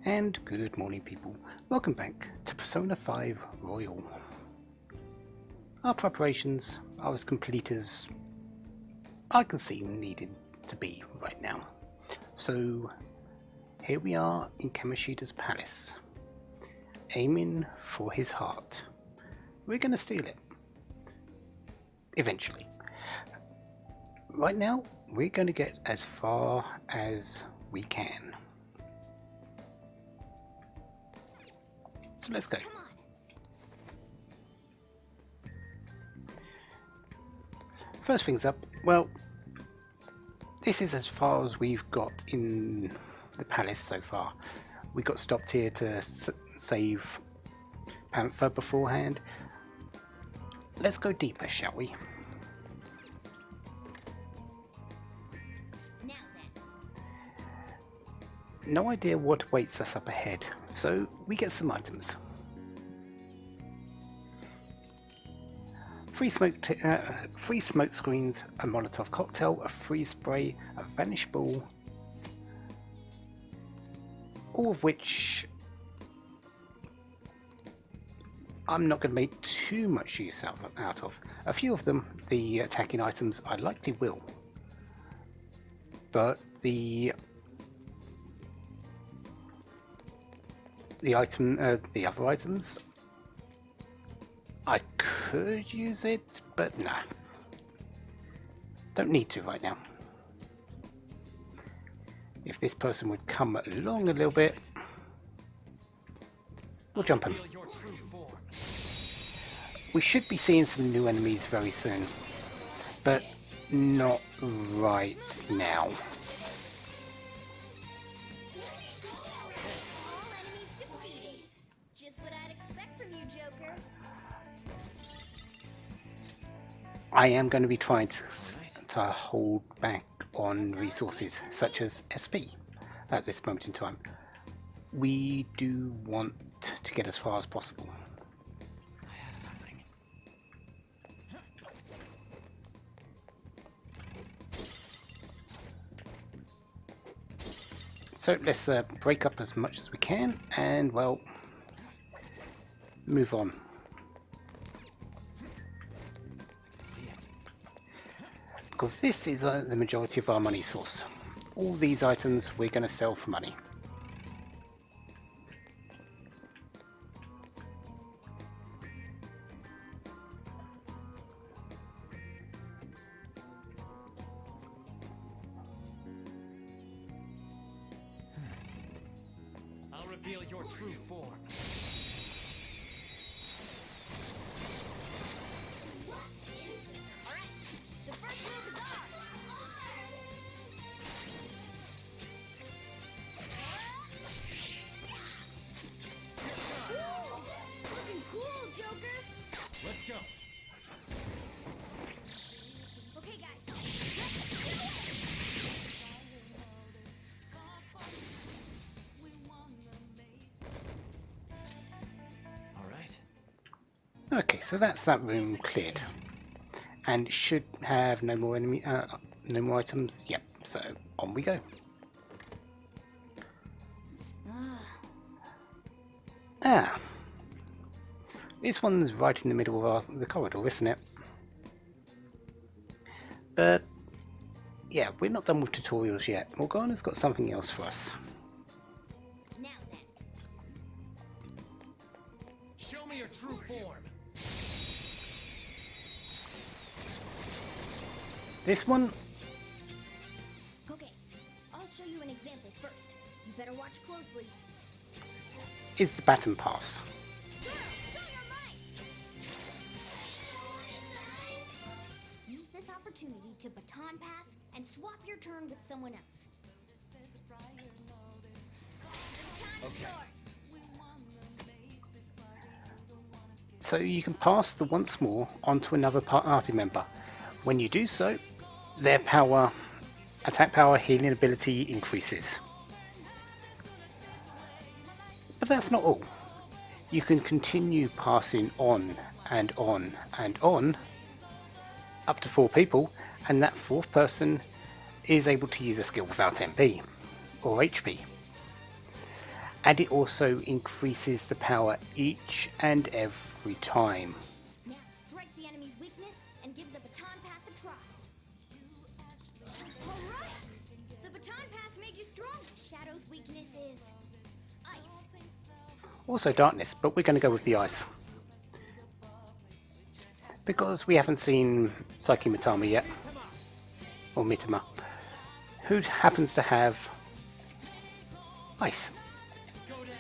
And good morning, people. Welcome back to Persona 5 Royal. Our preparations are as complete as I can see needed to be right now. So here we are in Kamoshida's palace, aiming for his heart. We're going to steal it. Eventually. Right now, we're going to get as far as we can. So let's go. First things up, well, this is as far as we've got in the palace so far. We got stopped here to save Panther beforehand. Let's go deeper, shall we? Now then. No idea what awaits us up ahead, so we get some items. Free smoke screens, a Molotov cocktail, a freeze spray, a vanish ball, all of which I'm not going to make too much use out of. A few of them, the attacking items, I likely will, but the other items, I could use it, but nah. Don't need to right now. If this person would come along a little bit, we'll jump him. We should be seeing some new enemies very soon, but not right now. I am going to be trying to hold back on resources such as SP at this moment in time. We do want to get as far as possible. I have something. So let's break up as much as we can and, well, move on. Because this is the majority of our money source. All these items we're going to sell for money. I'll reveal your true form. Let's go. Okay, guys. All right. Okay, so that's that room cleared, and it should have no more no more items. Yep. So on we go. Ah, this one's right in the middle of the corridor, isn't it? But yeah, we're not done with tutorials yet. Morgana's got something else for us. Now then. Show me your true form. This one, Okay, I'll show you an example first. You better watch closely. is the baton pass. Use this opportunity to baton pass and swap your turn with someone else. Okay. So you can pass the once more onto another party member. When you do so, their attack power, healing ability increases. But that's not all. You can continue passing on and on and on up to 4 people, and that 4th person is able to use a skill without MP or HP. and it also increases the power each and every time. Now strike the enemy's weakness and give the baton pass a try. Alright! The baton pass made you strong. Shadow's weakness is ice. Also darkness, but we're going to go with the ice. Because we haven't seen Psyche Mitama yet, or Mitama, who happens to have ice. Go down.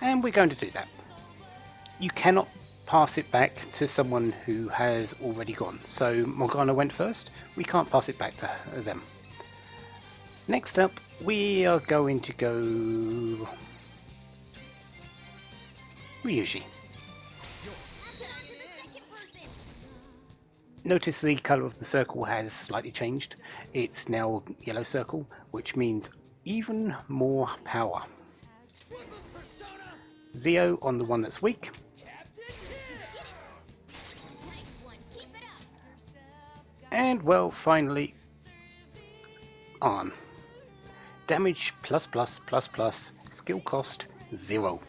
And we're going to do that. You cannot pass it back to someone who has already gone. So Morgana went first, we can't pass it back to them. Next up, we are going to go Ryuji. Notice the colour of the circle has slightly changed. It's now yellow circle, which means even more power. Zio on the one that's weak. And well, finally, Arn. Damage plus plus plus plus, skill cost 0.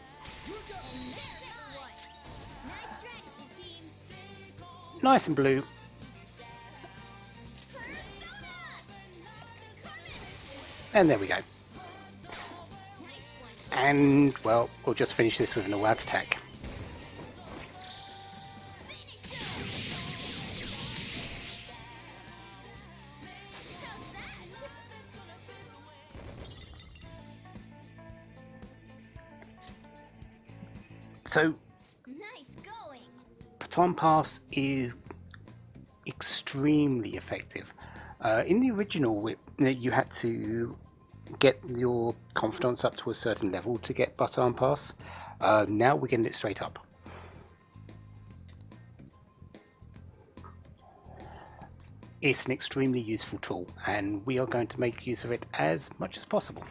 Nice and blue. And there we go. And, well, we'll just finish this with an all-out attack. So, Nice going. Baton Pass is extremely effective. In the original, you had to get your confidence up to a certain level to get Baton Pass. Now we're getting it straight up. It's an extremely useful tool, and we are going to make use of it as much as possible.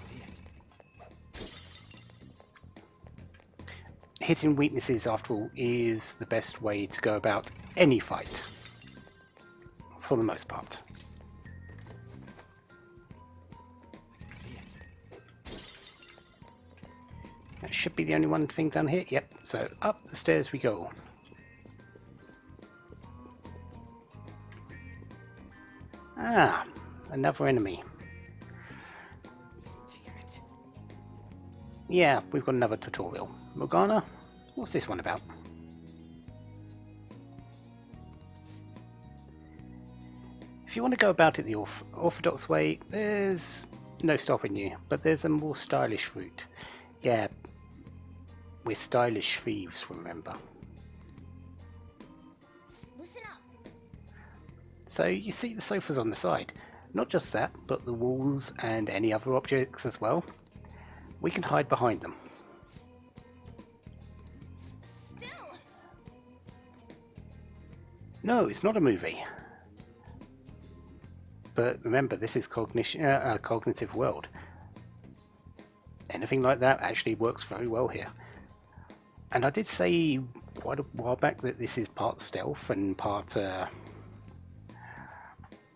Hitting weaknesses, after all, is the best way to go about any fight, for the most part. That should be the only one thing down here. Yep, so up the stairs we go. Ah, another enemy. Yeah, we've got another tutorial. Morgana, what's this one about? If you want to go about it the orthodox way, there's no stopping you, but there's a more stylish route. Yeah, we're stylish thieves, remember. Listen up. So you see the sofas on the side. Not just that, but the walls and any other objects as well. We can hide behind them. Still. No, it's not a movie. But remember, this is a cognitive world. Anything like that actually works very well here. And I did say quite a while back that this is part stealth and part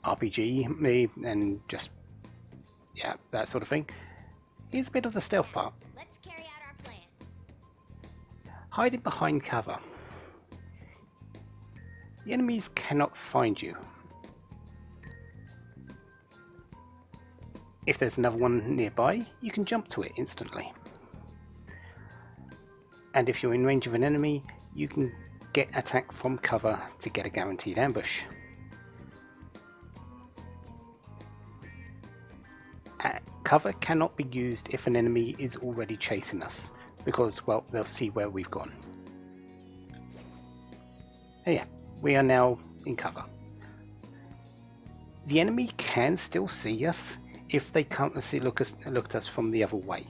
RPG, and just, yeah, that sort of thing. Here's a bit of the stealth part. Let's carry out our plan. Hiding behind cover. The enemies cannot find you. If there's another one nearby, you can jump to it instantly. And if you're in range of an enemy, you can get attacked from cover to get a guaranteed ambush. Cover cannot be used if an enemy is already chasing us, because, well, they'll see where we've gone. And yeah, we are now in cover. The enemy can still see us if they can't look at us from the other way.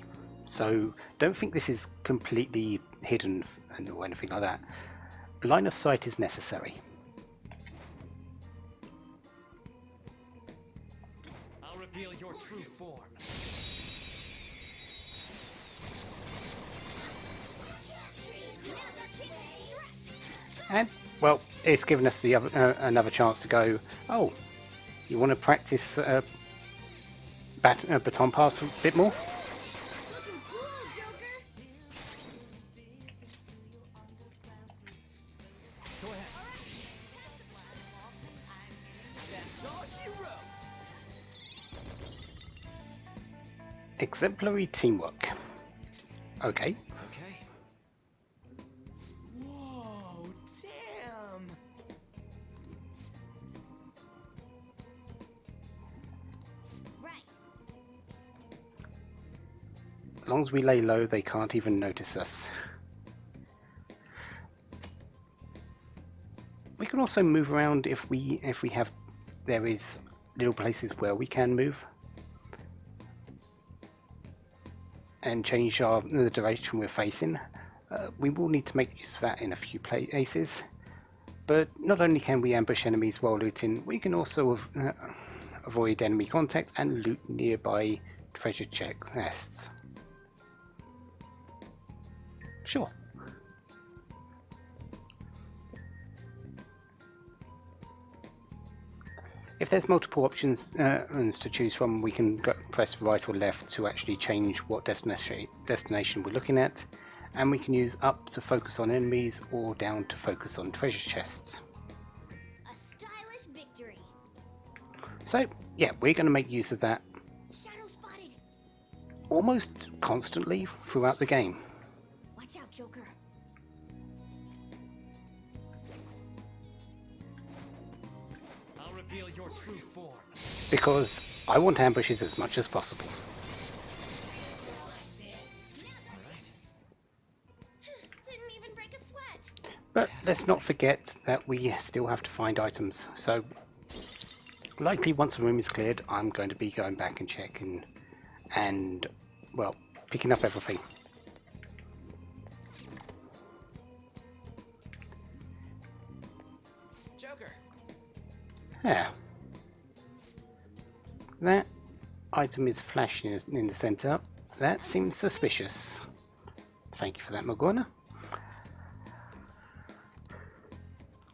So don't think this is completely hidden or anything like that. Line of sight is necessary. I'll reveal your true form. And, well, it's given us the another chance to go, oh, You want to practice baton pass a bit more? Looking cool, Joker. Go ahead. That's all she wrote. Exemplary teamwork. Okay. Okay. Whoa, damn. Right. As long as we lay low, they can't even notice us. We can also move around if we have there is little places where we can move and change the direction we're facing. We will need to make use of that in a few places. But not only can we ambush enemies while looting, we can also avoid enemy contact and loot nearby treasure chests. Sure. If there's multiple options to choose from, we can press right or left to actually change what destination we're looking at, and we can use up to focus on enemies or down to focus on treasure chests. A stylish victory. So yeah, we're going to make use of that Shadow spotted. almost constantly throughout the game. Watch out, Joker. I'll reveal your true form. Because I want ambushes as much as possible. Alright. Didn't even break a sweat. But let's not forget that we still have to find items. So likely once the room is cleared, I'm going to be going back and checking and, well, picking up everything. Joker. Yeah. That item is flashing in the center. That seems suspicious. Thank you for that, Morgana.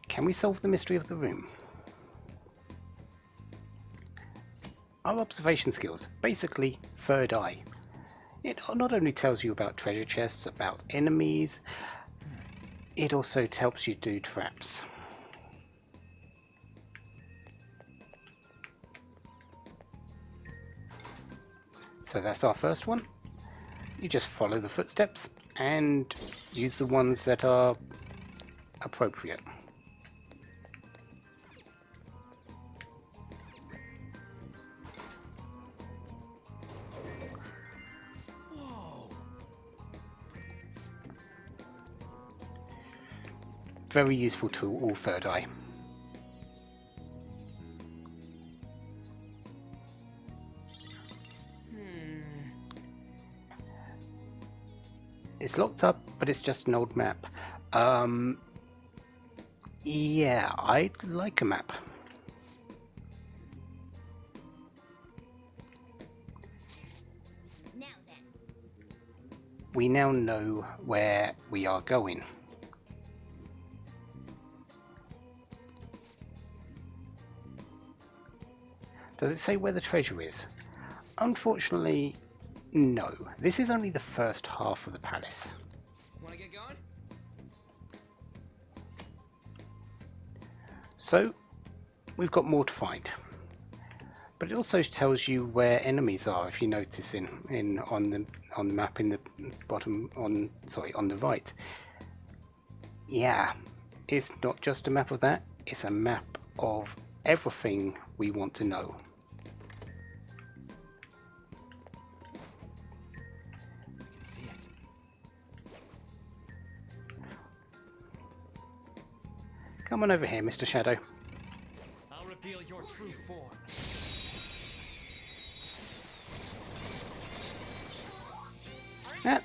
Can we solve the mystery of the room? Our observation skills, basically third eye. It not only tells you about treasure chests, about enemies, it also helps you do traps. So that's our first one. You just follow the footsteps and use the ones that are appropriate. Whoa. Very useful to all third eye. It's locked up, but it's just an old map. Yeah, I'd like a map. Now then. We now know where we are going. Does it say where the treasure is? Unfortunately, no. This is only the first half of the palace. Wanna get going? So, we've got more to find. But it also tells you where enemies are, if you notice on the map in the bottom on the right. Yeah, it's not just a map of that, it's a map of everything we want to know. I can see it. Come on over here, Mr. Shadow. I'll reveal your true form.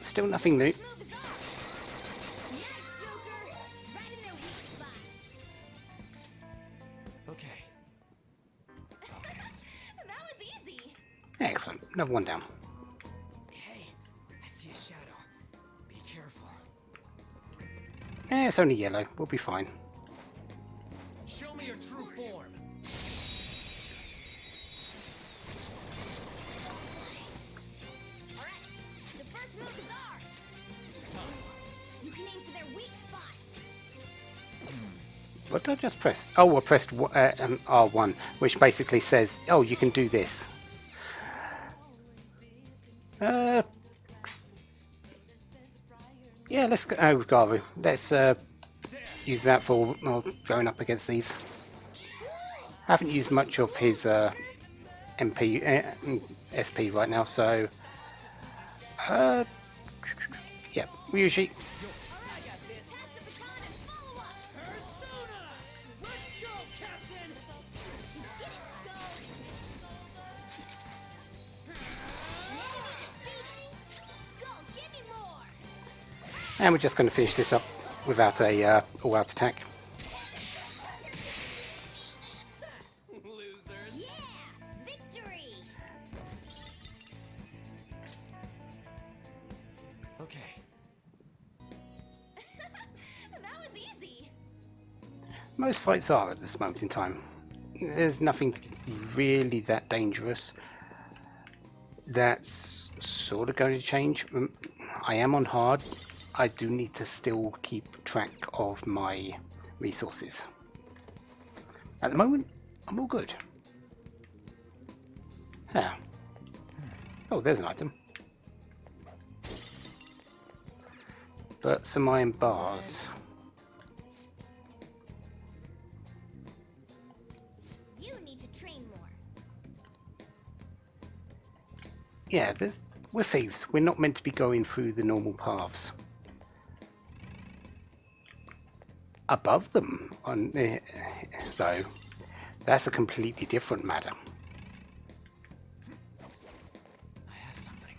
Still nothing new. Move is on. Nice, Joker. Right in their weak spot. Okay. Focus. That was easy. Excellent, another one down. Hey, I see a shadow. Be careful. It's only yellow, we'll be fine. Show me your true form. What did I just press? Oh, I pressed R1, which basically says, oh, you can do this. Yeah, let's go. Oh, Garu. Let's use that for going up against these. I haven't used much of his MP SP right now, so yeah, we usually. I got this. Persona! Let's go, Captain! Get it, Skull! Skull, give me more! And we're just going to finish this up without a all-out attack. Losers. Yeah! Victory! Okay. That was easy! Most fights are at this moment in time. There's nothing really that dangerous. That's sort of going to change. I am on hard. I do need to still keep track of my resources. At the moment, I'm all good. Yeah. Oh, there's an item. But some iron bars. You need to train more. Yeah, we're thieves. We're not meant to be going through the normal paths. Above them, though, that's a completely different matter. I have something.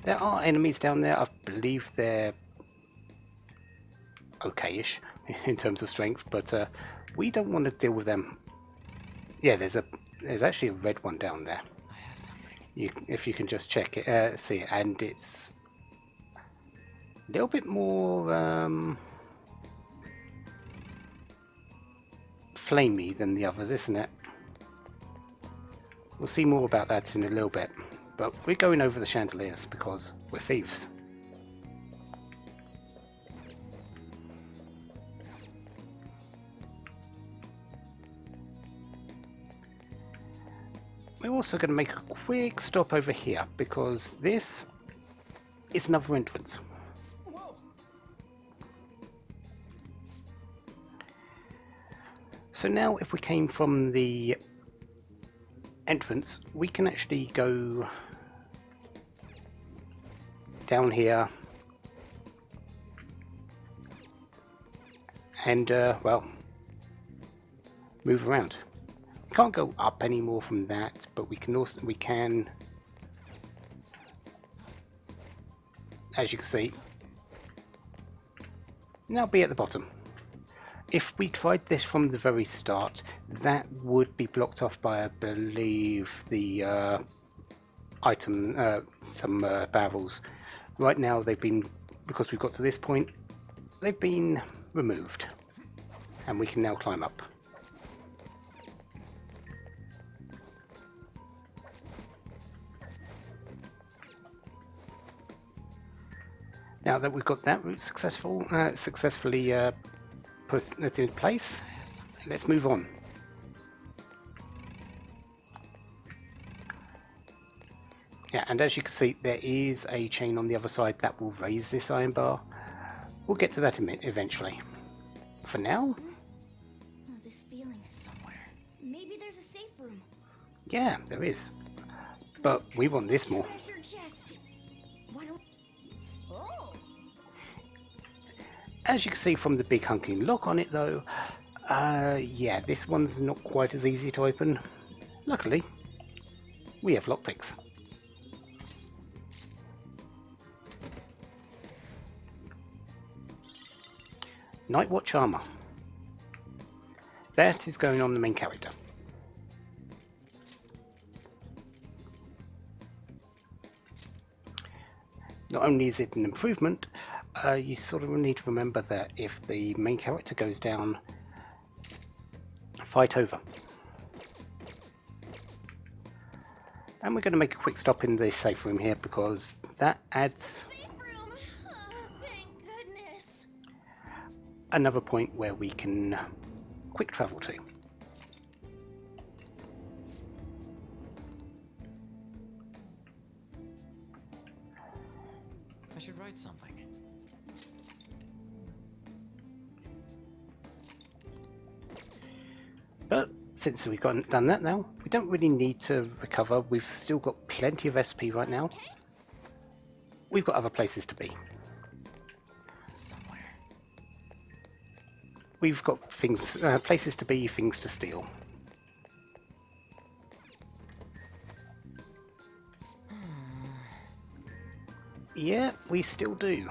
There are enemies down there. I believe they're okay-ish in terms of strength, but we don't want to deal with them. Yeah, there's actually a red one down there. I have something. If you can just check it, see it, and it's a little bit more flamey than the others, isn't it? We'll see more about that in a little bit, but we're going over the chandeliers because we're thieves. We're also going to make a quick stop over here because this is another entrance. Whoa! So now if we came from the entrance, we can actually go down here and well, move around. We can't go up anymore from that, but we can, as you can see, now be at the bottom. If we tried this from the very start, that would be blocked off by, I believe, the some barrels. Right now they've been, because we've got to this point, they've been removed and we can now climb up. Now that we've got that route successfully put it in place, let's move on. Yeah, and as you can see, there is a chain on the other side that will raise this iron bar. We'll get to that eventually. For now, Oh, this feeling. Somewhere. Maybe there's a safe room. yeah, there is. But we want this more. Treasure chest. Why don't... Oh! As you can see from the big hunking lock on it though, yeah, this one's not quite as easy to open. Luckily, we have lockpicks. Night Watch armor. That is going on the main character. Not only is it an improvement, you sort of need to remember that if the main character goes down, fight over. And we're going to make a quick stop in the safe room here because that adds... Safe room! Oh, thank goodness. another point where we can quick travel to. I should write something. But since we've done that now, we don't really need to recover. We've still got plenty of SP right now. We've got other places to be. Somewhere. We've got things, places to be, things to steal. Yeah, we still do.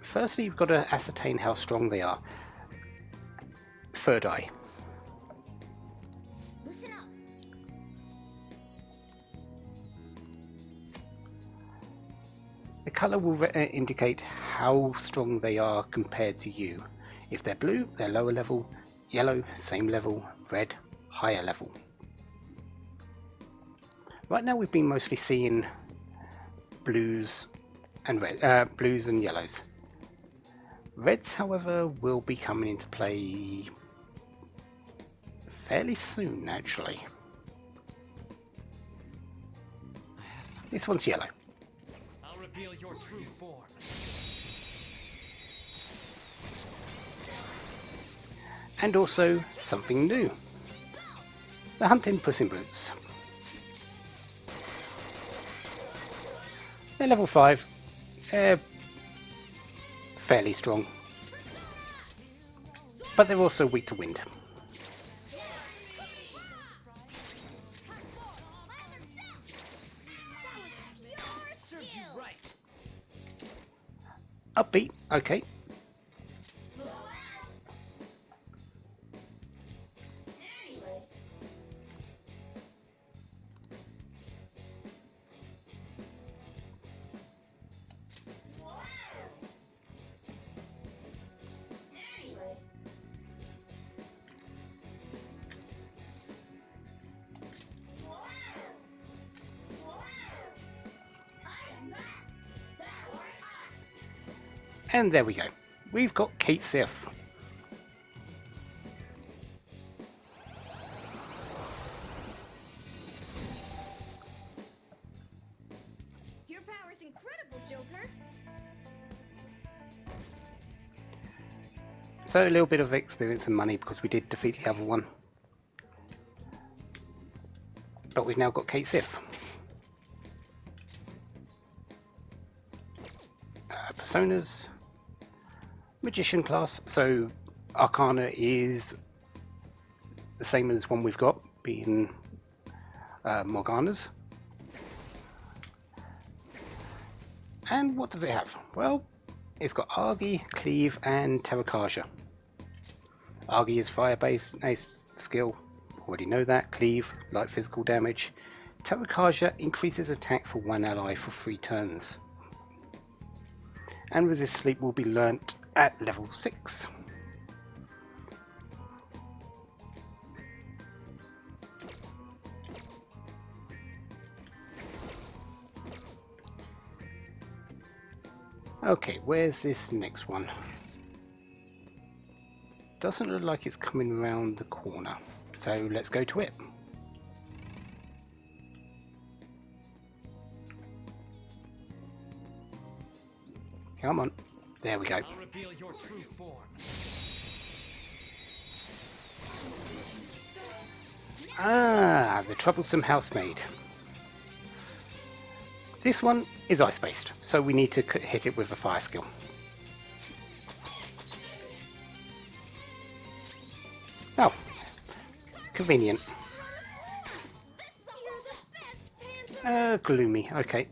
Firstly, you've got to ascertain how strong they are. Third eye. Listen up. The colour will indicate how strong they are compared to you. If they're blue, they're lower level. Yellow, same level. Red, higher level. Right now we've been mostly seeing blues and blues and yellows. Reds, however, will be coming into play fairly soon, actually. I have something. This one's yellow. I'll reveal your true form. And also something new. The hunting Puss in Boots. They're level 5. They're fairly strong. But they're also weak to wind. Serves you right. Upbeat, okay. And there we go. We've got Kate Sif. Your power's incredible, Joker. So a little bit of experience and money because we did defeat the other one. But we've now got Kate Sif. Personas. Magician class, so Arcana is the same as one we've got, being Morgana's. And what does it have? Well, it's got Argy, Cleave, and Terrakaja. Argy is fire-based skill, already know that. Cleave, light physical damage. Terrakaja increases attack for one ally for 3 turns. And Resist Sleep will be learnt at level 6. Okay, where's this next one? Doesn't look like it's coming around the corner, so let's go to it. Come on. There we go. I'll reveal your true form. Ah, the troublesome housemaid. This one is ice-based, so we need to hit it with a fire skill. Oh, convenient. Gloomy, okay.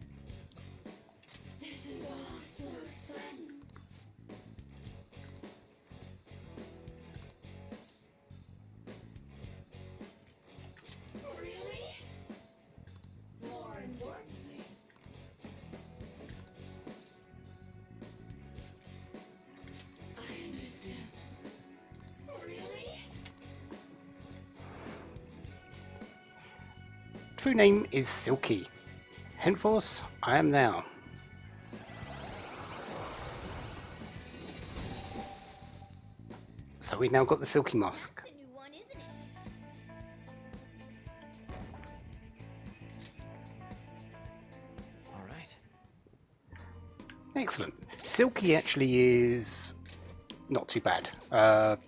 True name is Silky. Henforth, I am now. So we've now got the silky mask. That's a new one, isn't it? All right. Excellent. Silky actually is not too bad. I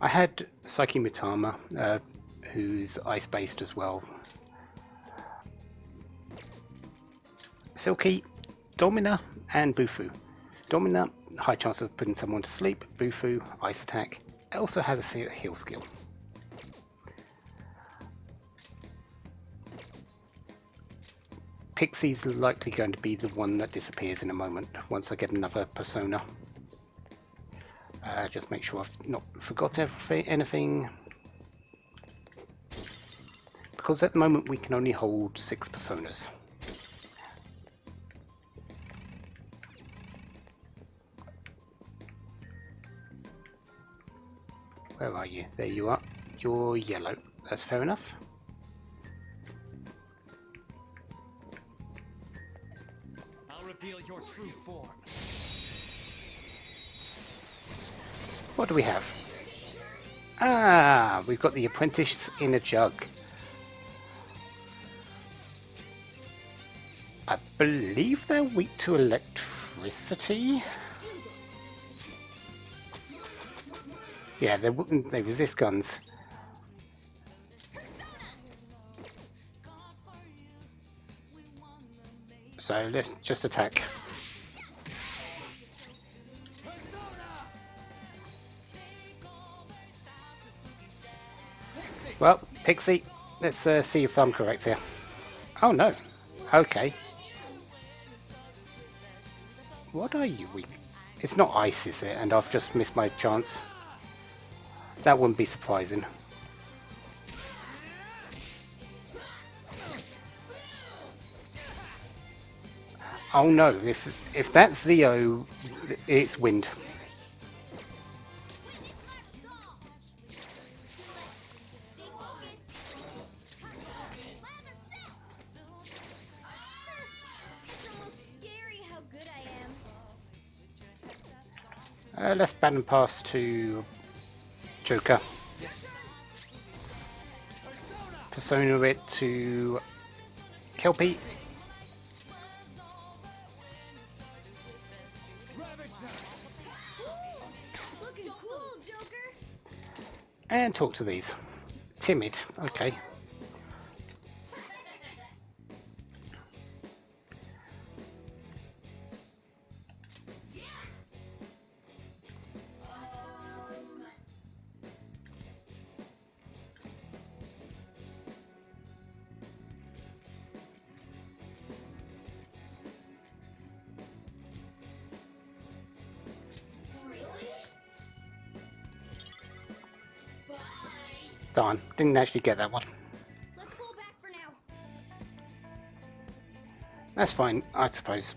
had Psyche Mitama, who's ice-based as well. Silky, Domina, and Bufu. Domina, high chance of putting someone to sleep. Bufu, ice attack. It also has a heal skill. Pixie's likely going to be the one that disappears in a moment once I get another persona. Just make sure I've not forgot anything. Because at the moment we can only hold 6 personas. Where are you? There you are. You're yellow. That's fair enough. I'll reveal your true form. What do we have? Ah, we've got the apprentice in a jug. I believe they're weak to electricity. Yeah, they resist guns. So let's just attack. Well, Pixie, let's see if I'm correct here. Oh no. Okay. What are you weak? It's not ice, is it? And I've just missed my chance. That wouldn't be surprising. Oh no, if that's Zeo, it's wind. Let's ban and pass to Joker. Persona it to Kelpie. Looking cool, Joker. And talk to these. Timid, okay. Darn, didn't actually get that one. Let's pull back for now. That's fine, I suppose.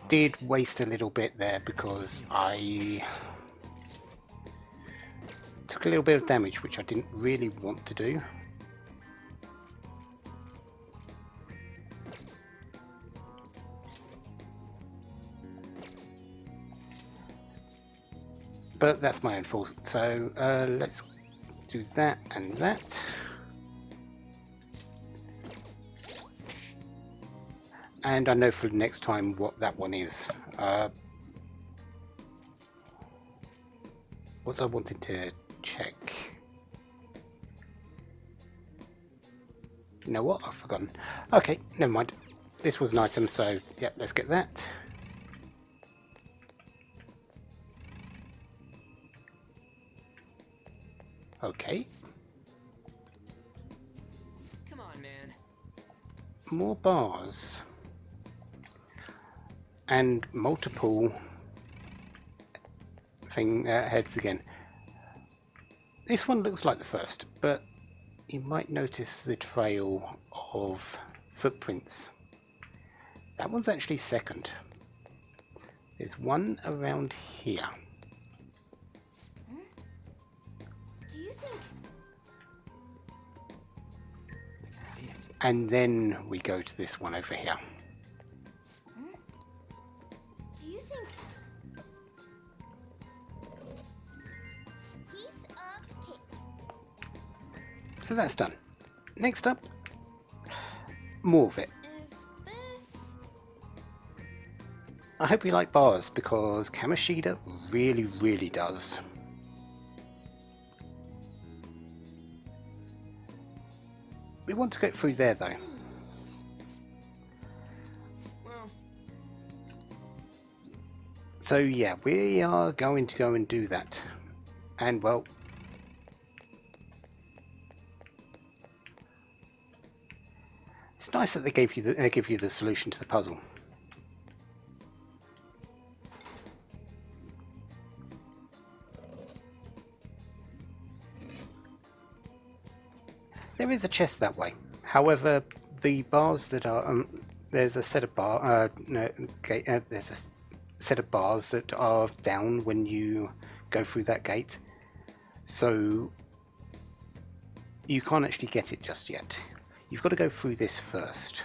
Did waste a little bit there because I took a little bit of damage, which I didn't really want to do. But that's my own fault. So let's do that and that. And I know for the next time what that one is. What I wanted to check. You know what? I've forgotten. Okay, never mind. This was an item, so yeah, let's get that. Okay. Come on, man. More bars. And multiple heads again. This one looks like the first, but you might notice the trail of footprints. That one's actually second. There's one around here. Do you think? See it. And then we go to this one over here. Do you think So that's done. Next up, more of it. Is this... I hope you like bars, because Kamishida really does. We want to get through there though. Well, So yeah, we are going to go and do that. And well, it's nice that they give you the solution to the puzzle. There is a chest that way. However, the bars that are there's a set of there's a set of bars that are down when you go through that gate, so you can't actually get it just yet. You've got to go through this first.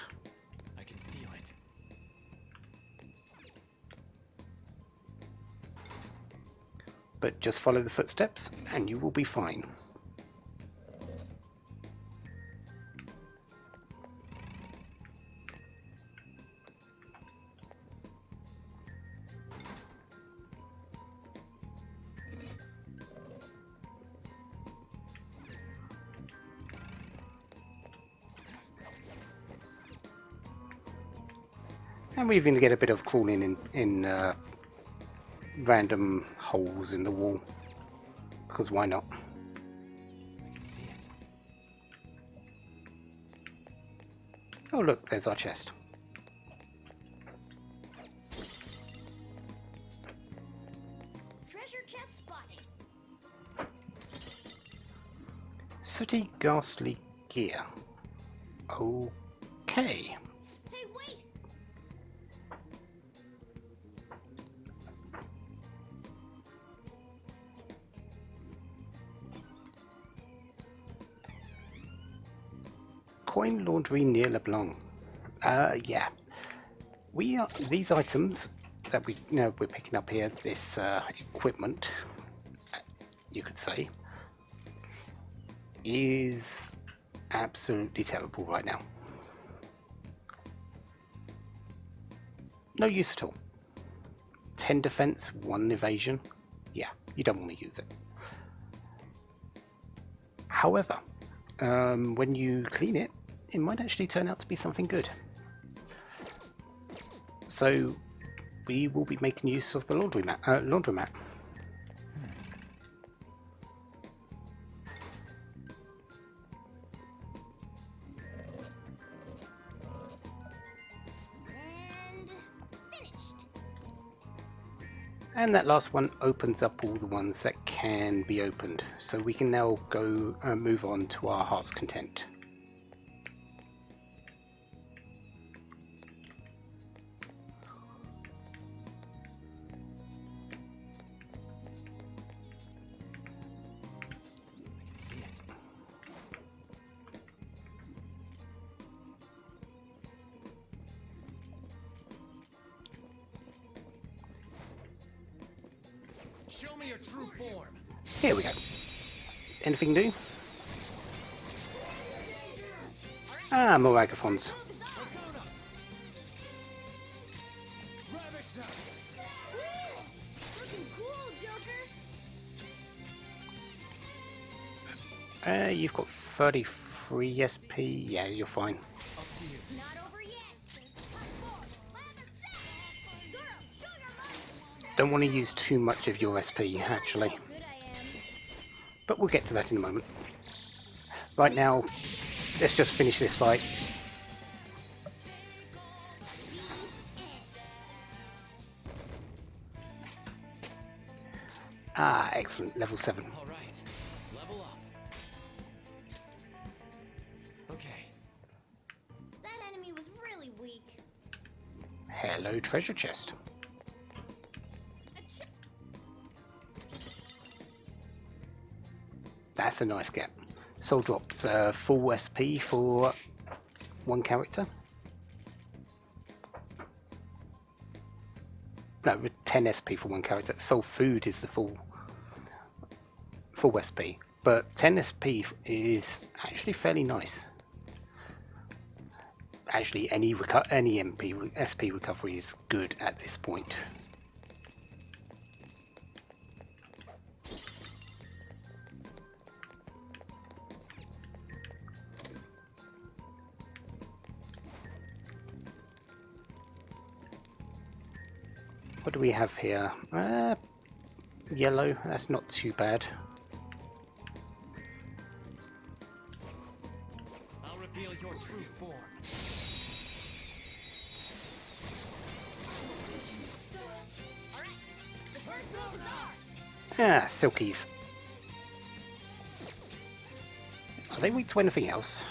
I can feel it. But just follow the footsteps and you will be fine. And we even get a bit of crawling in random holes in the wall, because why not? I can see it. Oh look, there's our chest. Treasure chest spotted. Sooty ghastly gear. Okay. Hey, wait! Coin laundry near LeBlanc. Yeah. These items that we're picking up here, this equipment, you could say, is absolutely terrible right now. No use at all. 10 defense, 1 evasion. Yeah, you don't want to use it. However, when you clean it, it might actually turn out to be something good. So we will be making use of the laundromat. And... finished. And that last one opens up all the ones that can be opened. So we can now go move on to our heart's content. I can see it. Show me your true form. Here we go. Anything new? Ah, more agathons. Persona! Ravage them! Looking cool, Joker! You've got 33 SP. Yeah, you're fine. Up to you. Not over yet! Girl, show your might! Don't want to use too much of your SP, actually. Good I am. But we'll get to that in a moment. Right now, let's just finish this fight. Ah, excellent. Level 7. All right. Level up. Okay. That enemy was really weak. Hello, treasure chest. Achoo. That's a nice get. Soul drops full SP for one character. No, with 10 SP for one character. Soul food is the full SP. but 10 SP is actually fairly nice. Actually, any SP recovery is good at this point. What do we have here? Yellow, that's not too bad. I'll reveal your true form. Alright, the first move is ours. Ah, Silkies. Are they weak to anything else?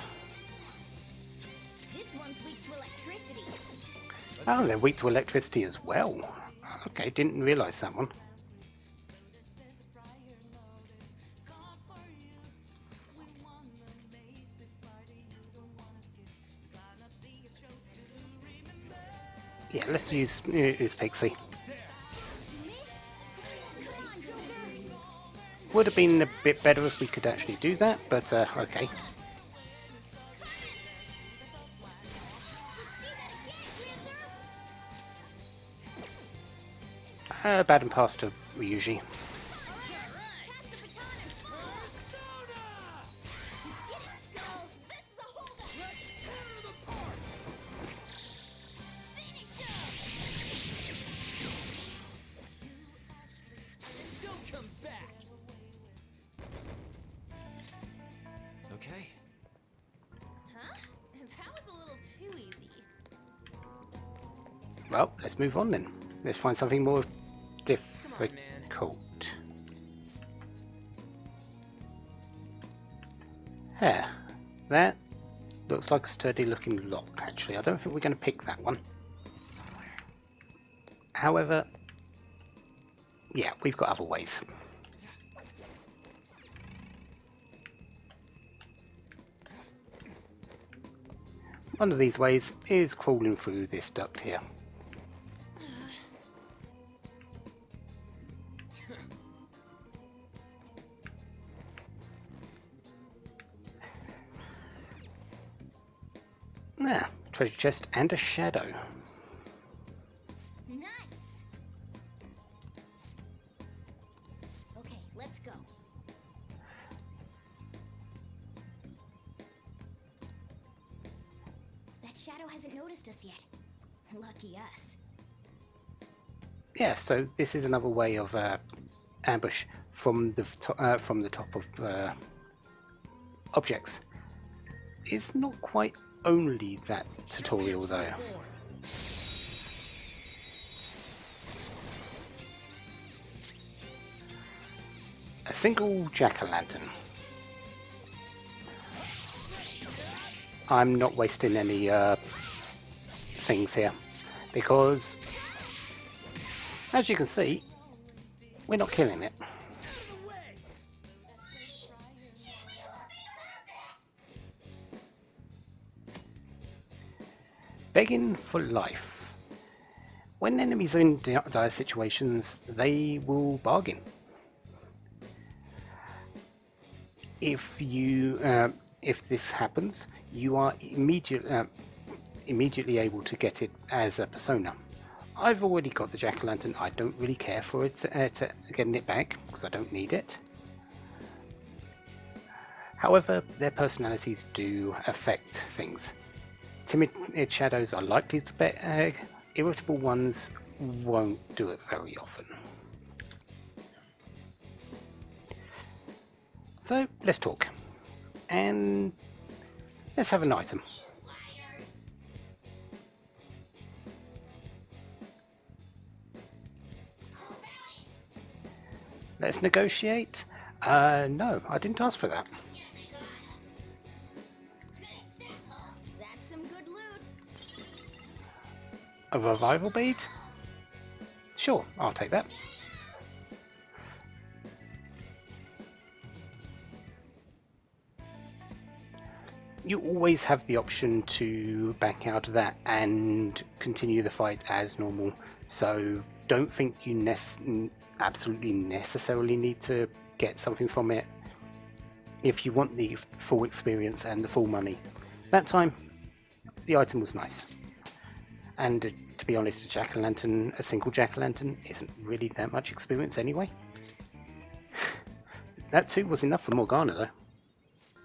This one's weak to electricity. Oh, they're weak to electricity as well. Okay, didn't realise that one. Yeah, let's use Pixie. Come on, Joker. Would have been a bit better if we could actually do that, but okay. Bad and pass to Ryuji. Don't come back. Okay. Huh? That was a little too easy. Well, let's move on then. Let's find something more Come on, man. difficult. Yeah, that looks like a sturdy looking lock actually. I don't think we're going to pick that one. It's somewhere. However, yeah, we've got other ways. One of these ways is crawling through this duct here. Ah, treasure chest and a shadow. Nice. Okay, let's go. That shadow hasn't noticed us yet. Lucky us. Yeah, so this is another way of ambush from the top of objects. It's not quite only that tutorial though. A single jack-o'-lantern. I'm not wasting any things here because, as you can see, we're not killing it. Begging for life. When enemies are in dire situations, they will bargain. If this happens, you are immediately able to get it as a persona. I've already got the jack-o'-lantern. I don't really care for it to getting it back because I don't need it. However, their personalities do affect things. Timid shadows are likely to bet. Irritable ones won't do it very often. So let's talk, and let's have an item. Let's negotiate. No, I didn't ask for that. That's some good loot. A revival bead? Sure, I'll take that. You always have the option to back out of that and continue the fight as normal, so don't think you absolutely necessarily need to get something from it. if you want the full experience and the full money. That time, the item was nice. And to be honest, a single jack-o'-lantern isn't really that much experience anyway. That too was enough for Morgana though.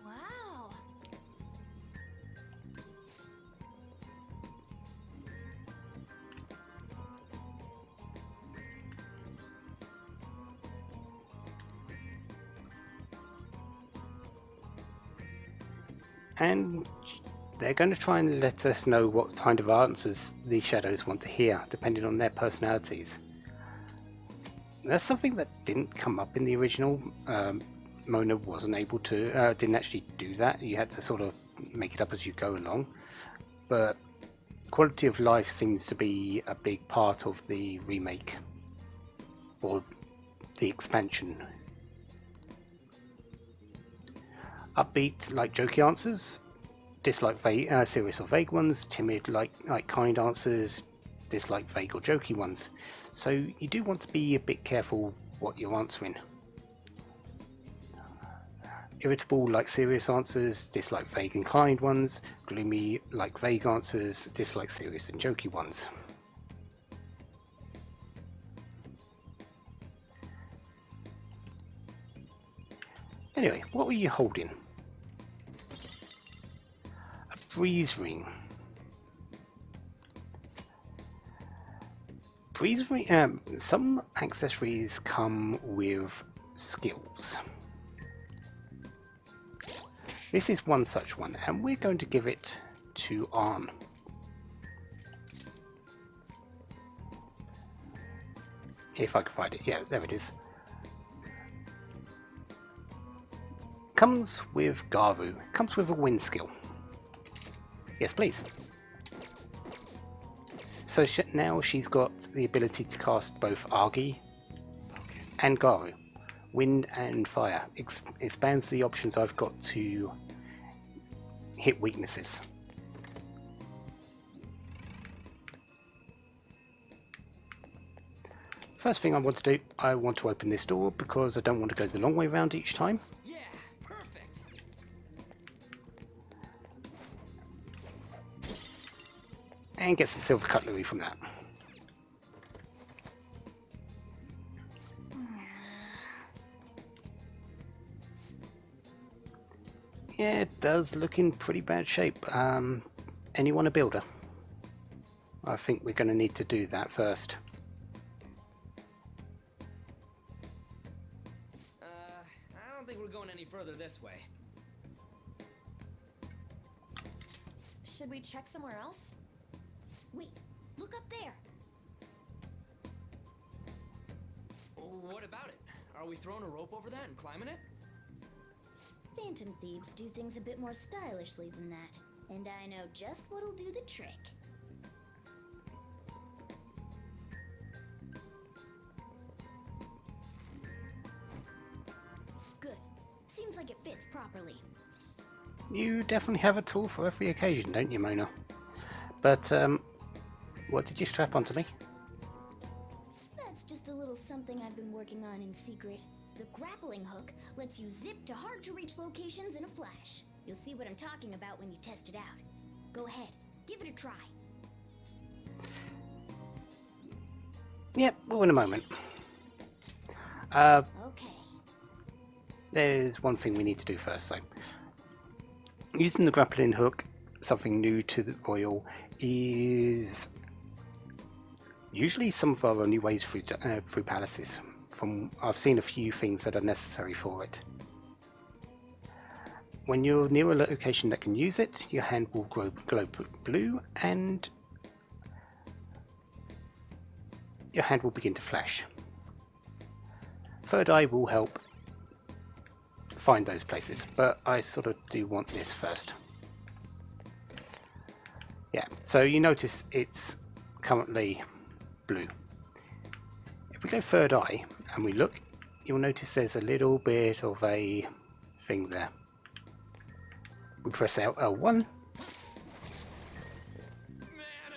Wow. And they're going to try and let us know what kind of answers the shadows want to hear, depending on their personalities. That's something that didn't come up in the original. Mona wasn't able to, didn't actually do that. You had to sort of make it up as you go along. But quality of life seems to be a big part of the remake, or the expansion. Upbeat, like jokey answers. Dislike serious or vague ones. Timid, like kind answers. Dislike vague or jokey ones. So you do want to be a bit careful what you're answering. Irritable, like serious answers. Dislike vague and kind ones. Gloomy, like vague answers. Dislike serious and jokey ones. Anyway, what were you holding? A breeze ring. Breeze ring. Some accessories come with skills. This is one such one, and we're going to give it to Arn. If I can find it. Yeah, there it is. Comes with Garu. Comes with a wind skill. Yes, please. So now she's got the ability to cast both Argi and Garu. Wind and fire. Expands the options I've got to hit weaknesses. First thing I want to do, I want to open this door because I don't want to go the long way around each time. Yeah, perfect. And get some silver cutlery from that. Yeah, it does look in pretty bad shape. Anyone a builder? I think we're going to need to do that first. I don't think we're going any further this way. Should we check somewhere else? Wait, look up there. What about it? Are we throwing a rope over that and climbing it? Phantom thieves do things a bit more stylishly than that, and I know just what'll do the trick. Good. Seems like it fits properly. You definitely have a tool for every occasion, don't you, Mona? But, what did you strap onto me? That's just a little something I've been working on in secret. The grappling hook lets you zip to hard-to-reach locations in a flash. You'll see what I'm talking about when you test it out. Go ahead, give it a try. Yep, well, in a moment. Okay. There's one thing we need to do first, though. Using the grappling hook, something new to the Royal, is usually some of our only ways through palaces. I've seen a few things that are necessary for it. When you're near a location that can use it, your hand will glow blue and your hand will begin to flash. Third eye will help find those places, but I sort of do want this first. Yeah, so you notice it's currently blue. If we go third eye and we look, you'll notice there's a little bit of a thing there. We press out L1. Man,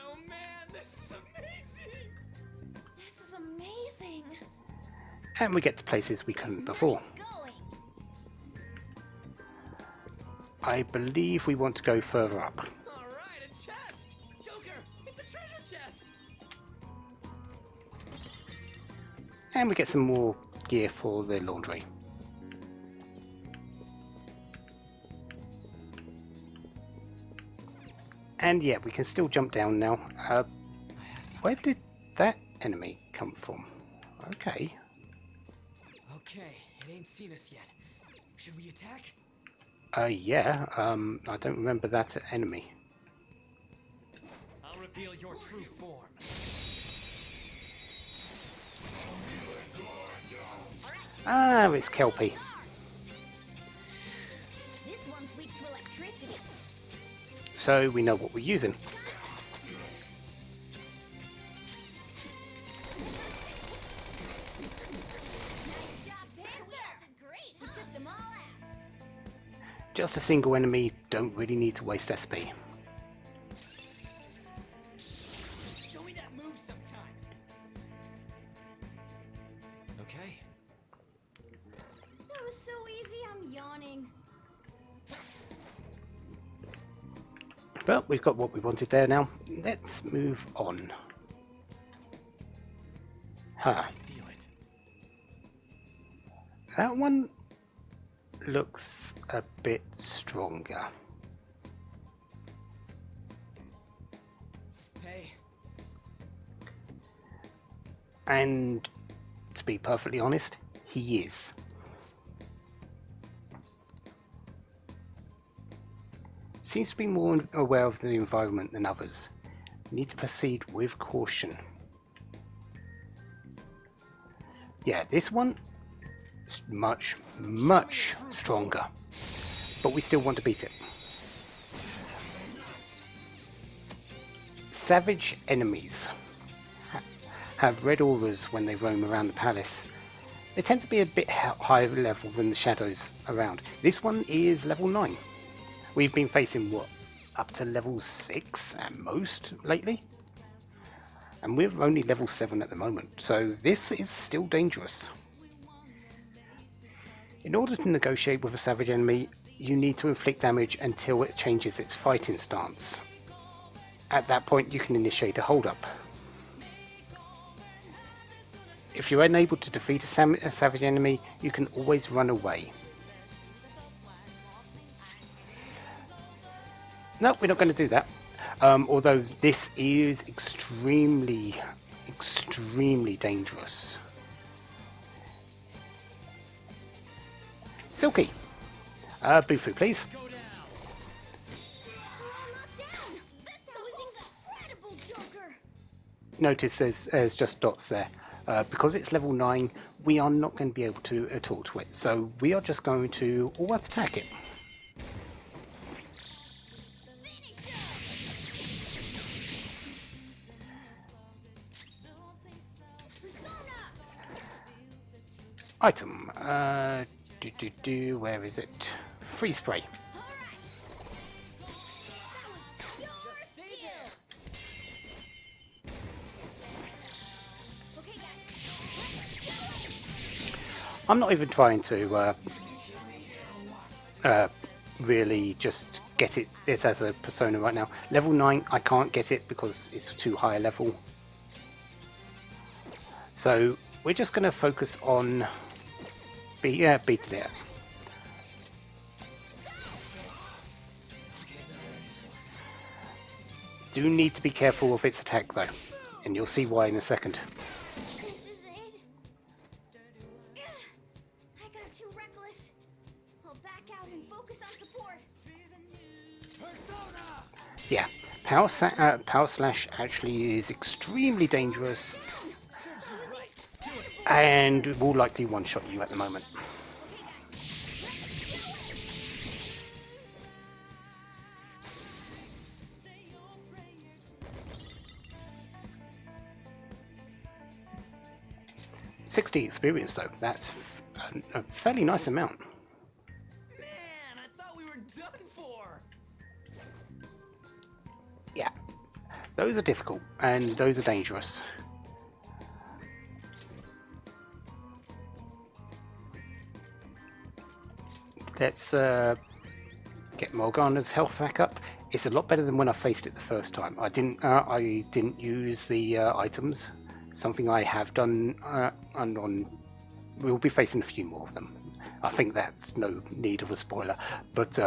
oh man, this is amazing! This is amazing! And we get to places we couldn't before. Nice going. I believe we want to go further up. Alright, a chest! Joker, it's a treasure chest! And we get some more gear for the laundry. And yeah, we can still jump down now. Where did that enemy come from? Okay. Okay, it ain't seen us yet. Should we attack? Yeah, I don't remember that enemy. I'll reveal your true form. Ah, it's Kelpie. This one's weak to electricity. So we know what we're using. Nice job, Panther. Great, huh? You took them all out. Just a single enemy, don't really need to waste SP. Show me that move sometime. Okay. That was so easy, I'm yawning. Well, we've got what we wanted there now. Let's move on. Huh. I feel it. That one looks a bit stronger. Hey, And to be perfectly honest, he is. Seems to be more aware of the environment than others. Need to proceed with caution. Yeah, this one is much, much stronger. But we still want to beat it. Savage enemies have red auras when they roam around the palace. They tend to be a bit higher level than the shadows around. This one is level 9. We've been facing what? Up to level 6 at most lately? And we're only level 7 at the moment, so this is still dangerous. In order to negotiate with a savage enemy, you need to inflict damage until it changes its fighting stance. At that point you can initiate a hold-up. If you're unable to defeat a savage enemy, you can always run away. No, we're not going to do that. Although this is extremely, extremely dangerous. Silky, Bufu, please. go down. We're all knocked down. That was incredible, Joker. Notice there's just dots there. Because it's level 9, we are not going to be able to talk to it. So we are just going to all-out attack it. Item. Where is it? Freeze spray. I'm not even trying to really just get it as a persona right now. Level 9, I can't get it because it's too high a level. So we're just going to focus on beating it. Do need to be careful of its attack though, and you'll see why in a second. This is it. I got too reckless. I'll back out and focus on support. Persona! Yeah, Power Slash actually is extremely dangerous and will likely one-shot you at the moment. $60 experience though, that's a fairly nice amount. Man, I thought we were done for. Yeah, those are difficult and those are dangerous. Let's get Morgana's health back up. It's a lot better than when I faced it the first time. I didn't use the items, something I have done, and we'll be facing a few more of them. I think that's no need of a spoiler, but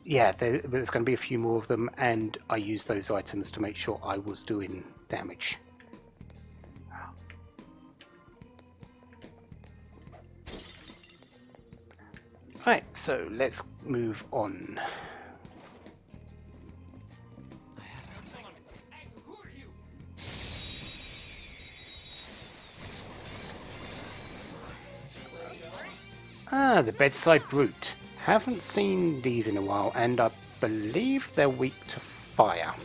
yeah, there's going to be a few more of them, and I used those items to make sure I was doing damage. Right, so let's move on. I have something. Hey, who are you? Ah, the bedside brute. Haven't seen these in a while, and I believe they're weak to fire.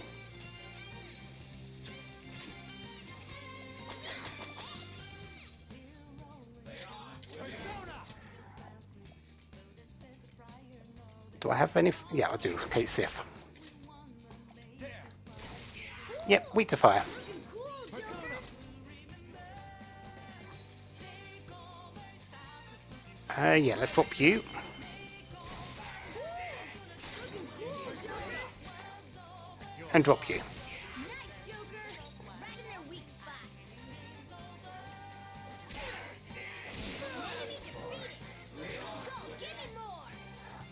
Do I have any? Yeah, I do. Kate Sith. Yep, weak to fire. Yeah, let's drop you. And drop you. Nice, Joker! Right in their weak spot. Enemy defeated! Go, give me more!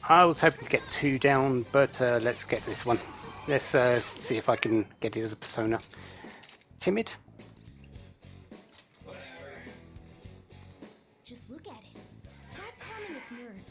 I was hoping to get 2 down, but let's get this one. Let's see if I can get it as a persona. Timid? Just look at it. Try calming its nerves.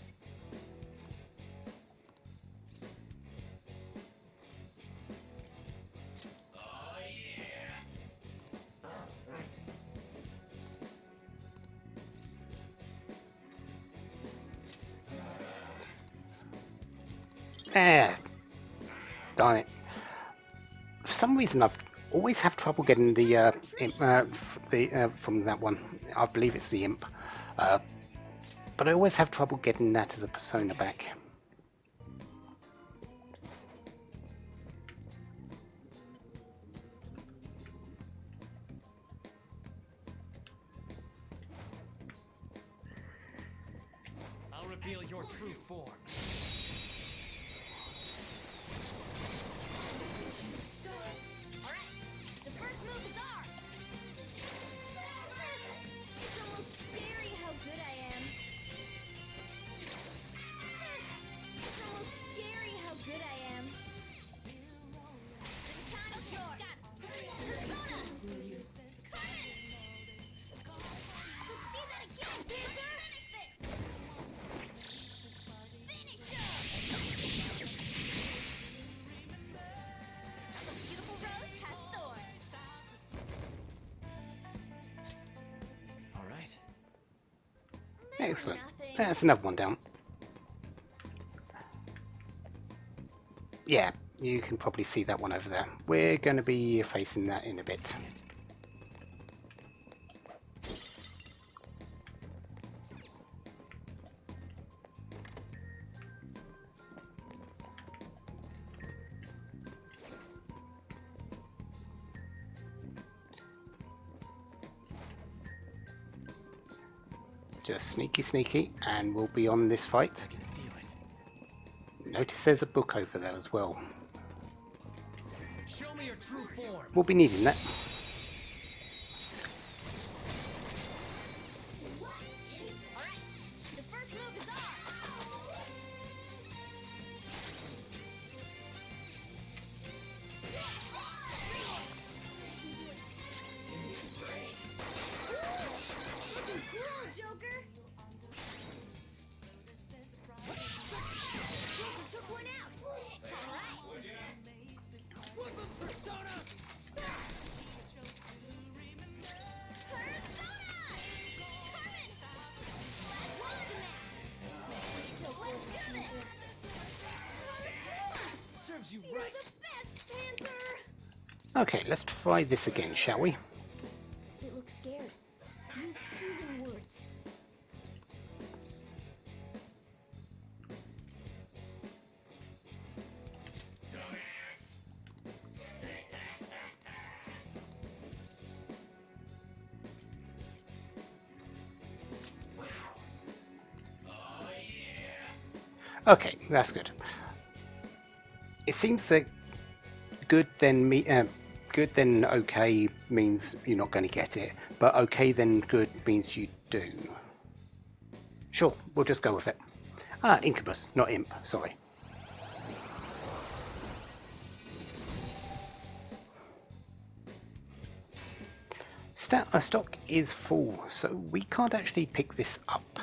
Eh, darn it. For some reason, I've always have trouble getting the imp, from that one. I believe it's the imp, but I always have trouble getting that as a persona back. I'll reveal your true form. Alright, the first move is ours! It's almost scary how good I am. It's almost scary how good I am. The title's yours! Persona! Coming! Let's see that again, Panther! Finish this! Finish him! A beautiful rose has thorns. All right. Excellent. Nothing. That's another one down. Yeah, you can probably see that one over there. We're going to be facing that in a bit. Just sneaky, and we'll be on this fight. I can feel it. Notice there's a book over there as well. Show me your true form. We'll be needing that. Alright, the first move is ours! Looking cool, Joker! Joker took one out! Alright! Weapon persona. Persona! Coming! Last one! Joker, let's do this! Serves you You're right. the best, Panther! Okay, let's try this again, shall we? It looks scared. Use soothing words. Okay, that's good. It seems that good then okay means you're not going to get it, but okay then good means you do. Sure, we'll just go with it. Ah, incubus, not imp, sorry. Our stock is full, so we can't actually pick this up.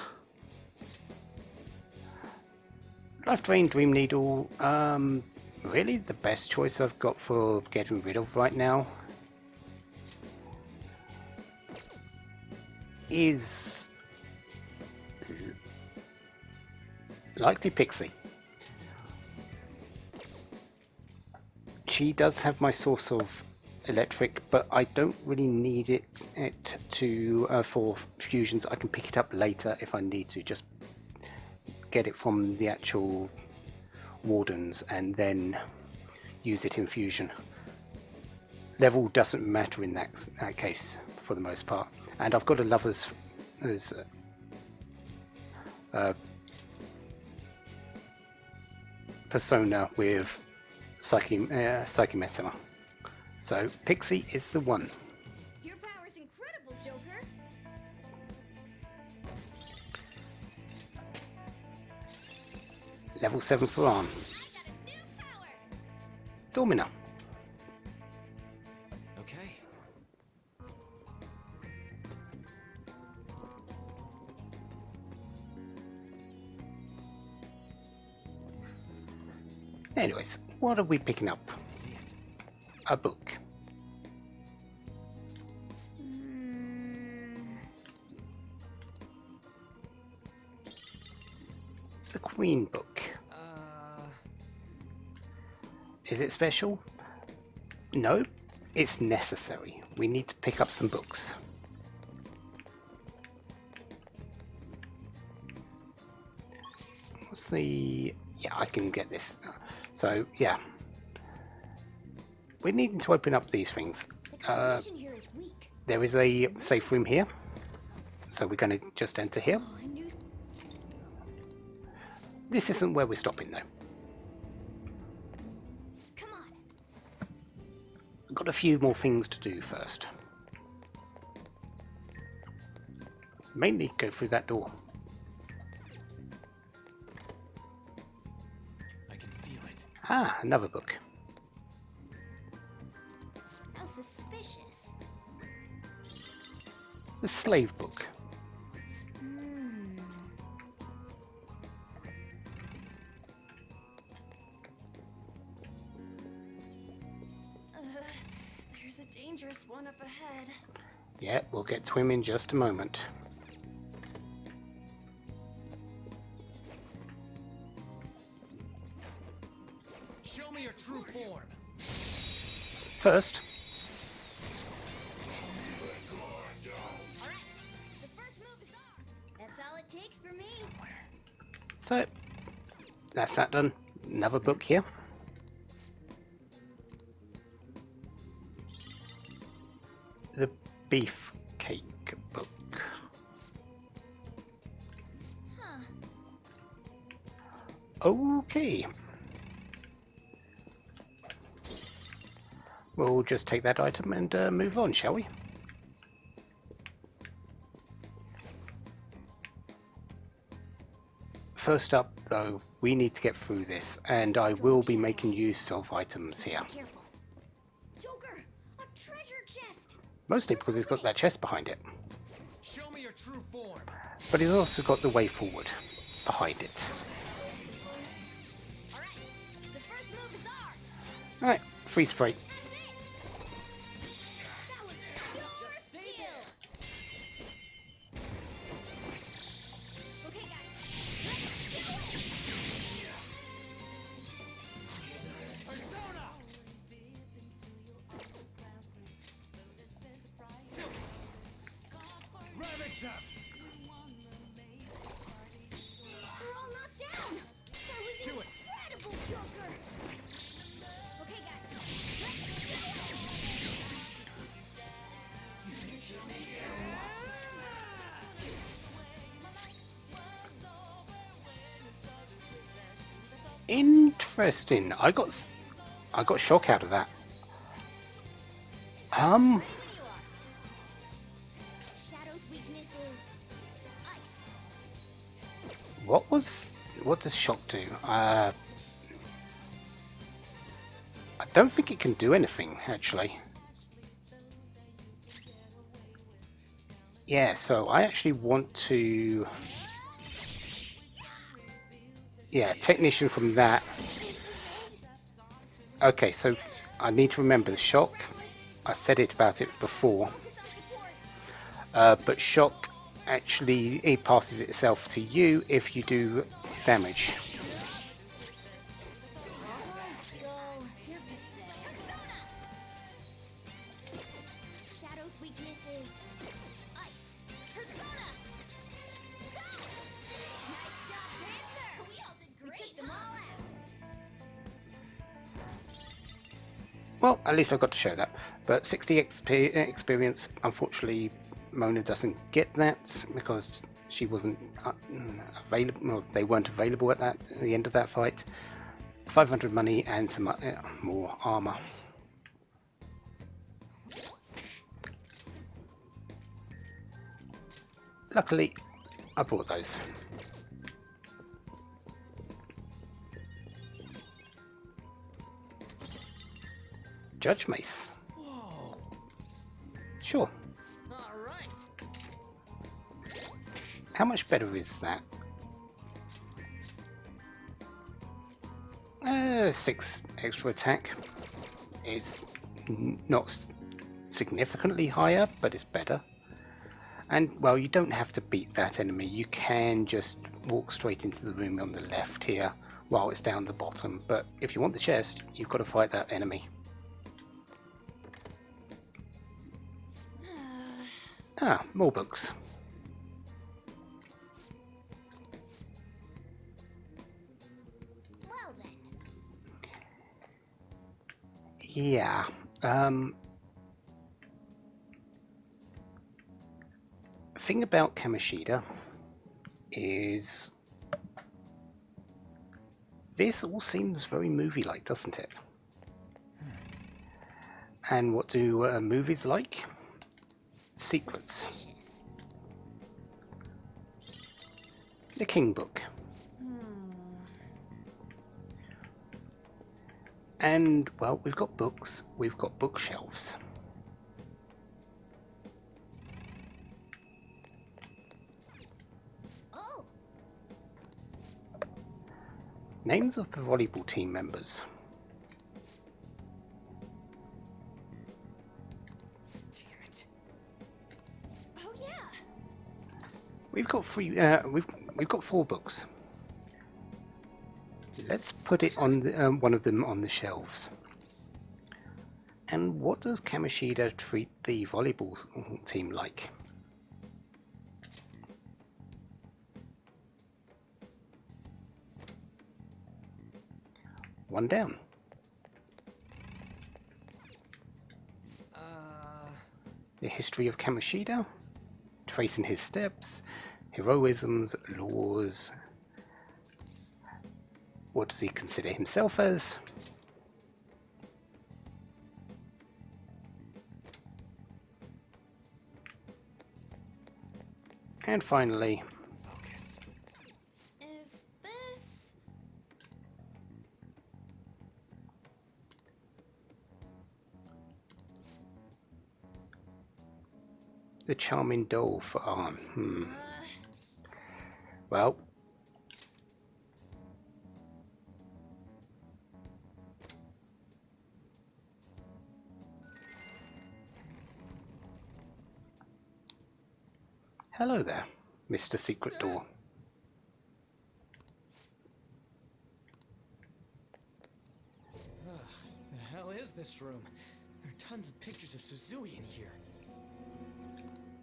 Life Drain, Dream Needle, really the best choice I've got for getting rid of right now is likely Pixie. She does have my source of electric, but I don't really need it to for fusions. I can pick it up later if I need to, just get it from the actual wardens and then use it in fusion. Level doesn't matter in that case for the most part. And I've got a lover's persona with Psychomethema. So Pixie is the one. Your power's incredible, Joker. Level 7 for Arn. I got a new power. Domina. Okay. Anyways, what are we picking up? See it. A book. The Queen book. Is it special? No, it's necessary. We need to pick up some books. What's the... Yeah, I can get this. So, yeah. We're needing to open up these things. The combination here is weak. There is a safe room here. So we're going to just enter here. Oh, I knew. This isn't where we're stopping though. Come on. I've got a few more things to do first. Mainly go through that door. I can feel it. Ah, another book. How suspicious. The slave book. There's a dangerous one up ahead. Yeah, we'll get to him in just a moment. Show me your true form. First, All right. The first move is ours. That's all it takes for me. so that's that done. Another book here. The Beefcake book. Huh. Okay. We'll just take that item and move on, shall we? First up, though, we need to get through this, and I will be making use of items here. Be careful. Joker, a treasure chest. Mostly because it's got that chest behind it. Show me your true form. But it's also got the way forward behind it. All right. The first move is ours. Alright, freeze spray. That was pure skill. Okay, guys. Persona! Ravage them! We're all knocked down. That was Do it. incredible, Joker. Okay, guys. Interesting. I got shock out of that. Shadow's weakness is ice. What does shock do? I don't think it can do anything actually. Yeah, so I actually want to. Yeah, technician from that. Okay, so I need to remember the shock. I said it about it before. But shock actually it passes itself to you if you do damage. Shadow's weakness is ice. Persona! Nice job, Panther! We all did great! We took them all out! Well, at least I got to show that. But 60 experience, unfortunately, Mona doesn't get that because she wasn't available. Well, they weren't available at the end of that fight. 500 money and some more armor. Luckily, I brought those. Judge Mace. Whoa. Sure. All right. How much better is that? 6 extra attack. Is not significantly higher, but it's better. And, well, you don't have to beat that enemy. You can just walk straight into the room on the left here while it's down the bottom. But if you want the chest, you've got to fight that enemy. Ah, more books. Well then. Yeah. Thing about Kamoshida is this all seems very movie-like, doesn't it? And what do movies like? Secrets. The King Book. And, well, we've got books, we've got bookshelves. Oh, Names of the volleyball team members. Damn it. oh yeah. We've got we've got 4 books. Let's put it on the, one of them on the shelves. And what does Kamoshida treat the volleyball team like? One down. The history of Kamoshida, tracing his steps, heroisms, laws. What does he consider himself as? And finally, Focus. Is this... the charming doll for Arm. Well, hello there, Mr. Secret Door. The hell is this room? There are tons of pictures of Suzui in here.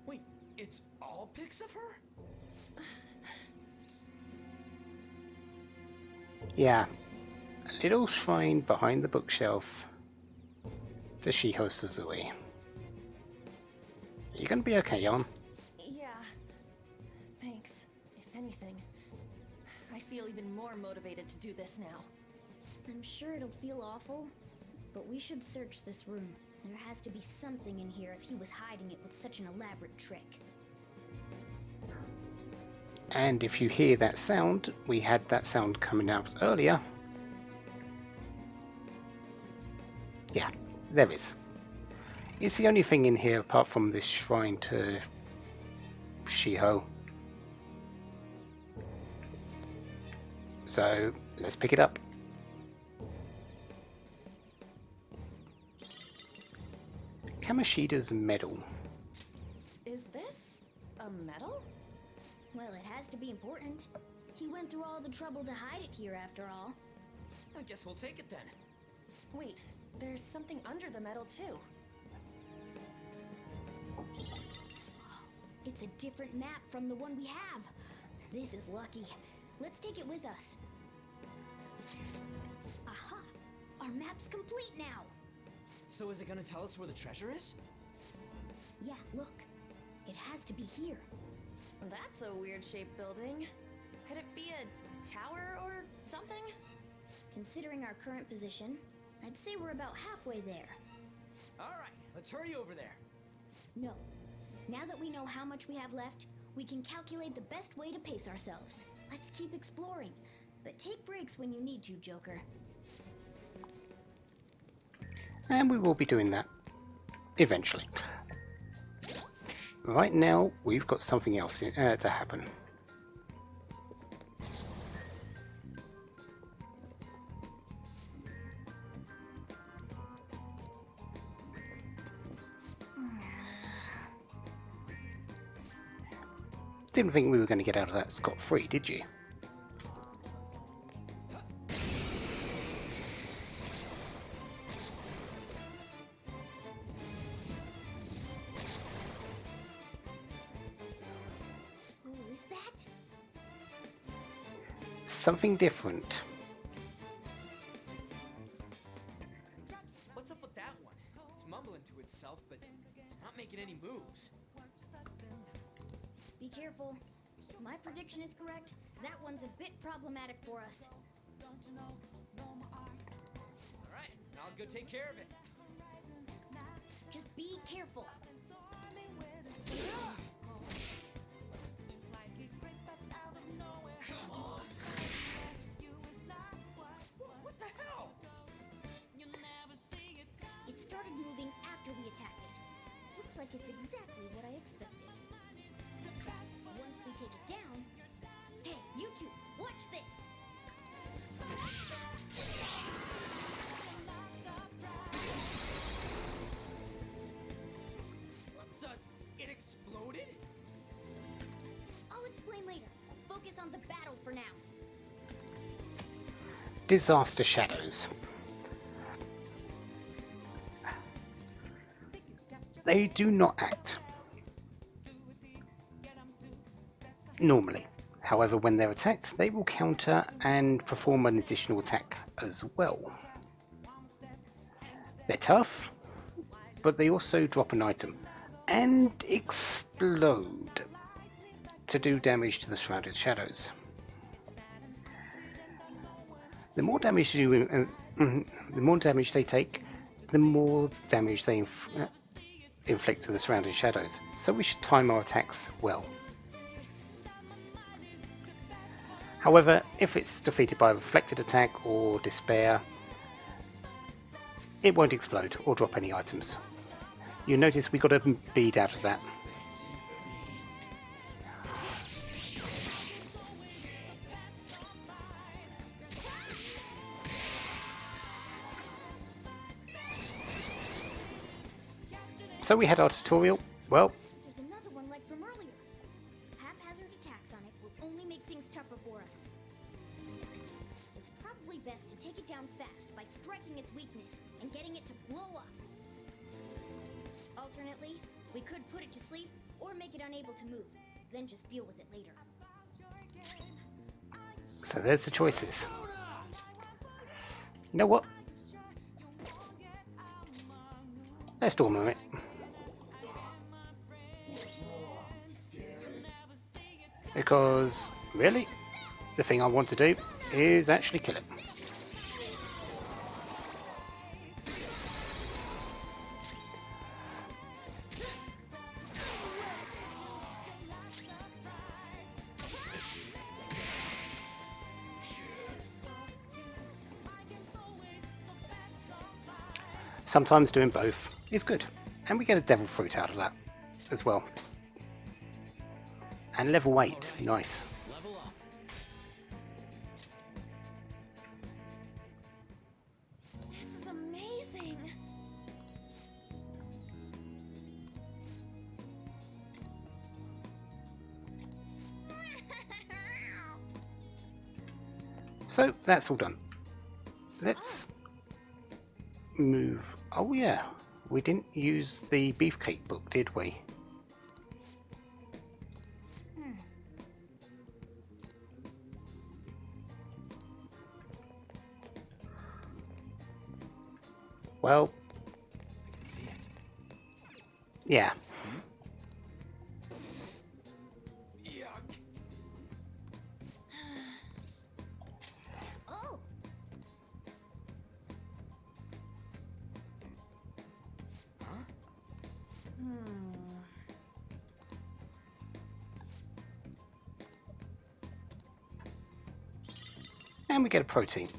Wait, it's all pics of her? Yeah, a little shrine behind the bookshelf to Shiho Suzui. Are you gonna be okay, Yon? Yeah. Thanks. If anything, I feel even more motivated to do this now. I'm sure it'll feel awful, but we should search this room. There has to be something in here if he was hiding it with such an elaborate trick. And if you hear that sound, we had that sound coming out earlier. Yeah, there is. It's the only thing in here apart from this shrine to Shiho. So let's pick it up. Kamoshida's medal. Is this a medal? Well, it has to be important. He went through all the trouble to hide it here after all. I guess we'll take it then. Wait, there's something under the medal too. It's a different map from the one we have. This is lucky. Let's take it with us. Aha! Our map's complete now! So is it gonna tell us where the treasure is? Yeah, look. It has to be here. That's a weird shaped building. Could it be a tower or something? Considering our current position, I'd say we're about halfway there. Alright, let's hurry over there. No. Now that we know how much we have left, we can calculate the best way to pace ourselves. Let's keep exploring, but take breaks when you need to, Joker. And we will be doing that eventually. Right now, we've got something else to happen. Didn't think we were going to get out of that scot-free, did you? Oh, is that? Something different. What's up with that one? It's mumbling to itself, but it's not making any moves. Be careful. If my prediction is correct, that one's a bit problematic for us. Alright, I'll go take care of it. Just be careful. Come on! What the hell? It started moving after we attacked it. Looks like it's exactly what I expected. Once we take it down... Hey, you two, watch this! What the? It exploded? I'll explain later. Focus on the battle for now. Disaster shadows. They do not act normally. However, when they're attacked, they will counter and perform an additional attack as well. They're tough, but they also drop an item and explode to do damage to the shrouded shadows. The more damage they take, the more damage they inflict to the surrounding shadows. So we should time our attacks well. However, if it's defeated by a reflected attack or despair, it won't explode or drop any items. You notice we got a bead out of that. So we had our tutorial. Well, There's another one like from earlier. Haphazard attacks on it will only make things tougher for us. It's probably best to take it down fast by striking its weakness and getting it to blow up. Alternately, we could put it to sleep or make it unable to move, then just deal with it later. so there's the choices. You know what? Let's dorm it. Because, really, the thing I want to do is actually kill it. sometimes doing both is good. And we get a devil fruit out of that as well. And level 8, nice. Level up. This is amazing. So that's all done. Let's move. Oh yeah, we didn't use the beefcake book, did we? Well, I can see it. yeah. Yuck. Oh, Huh? And we get a protein.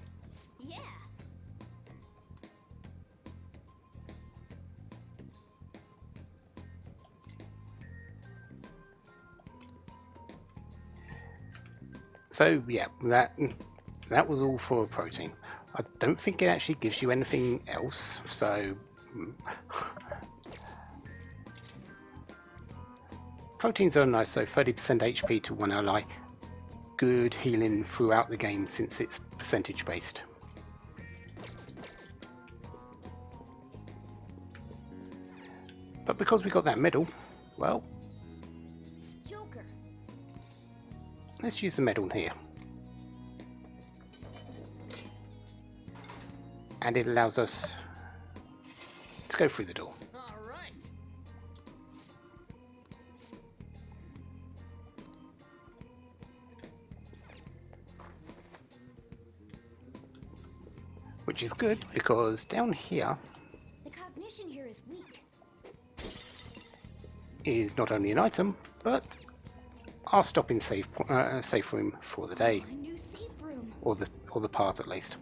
yeah. So yeah, that was all for a protein. I don't think it actually gives you anything else, so proteins are nice though, 30% HP to one ally. Good healing throughout the game since it's percentage based. But because we got that medal, well, Joker. let's use the medal here. And it allows us to go through the door. All right. Which is good because down here The cognition here is weak. is not only an item, but our stopping safe room for the day, A new safe room. or the path at least.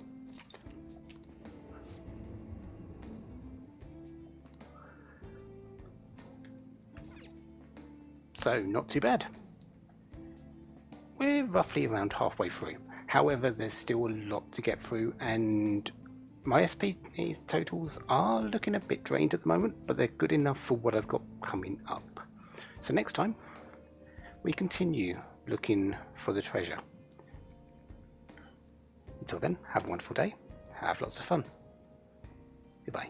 So not too bad. We're roughly around halfway through. However, there's still a lot to get through, and my SP totals are looking a bit drained at the moment, but they're good enough for what I've got coming up. So next time, we continue looking for the treasure. Until then, have a wonderful day, have lots of fun. Goodbye.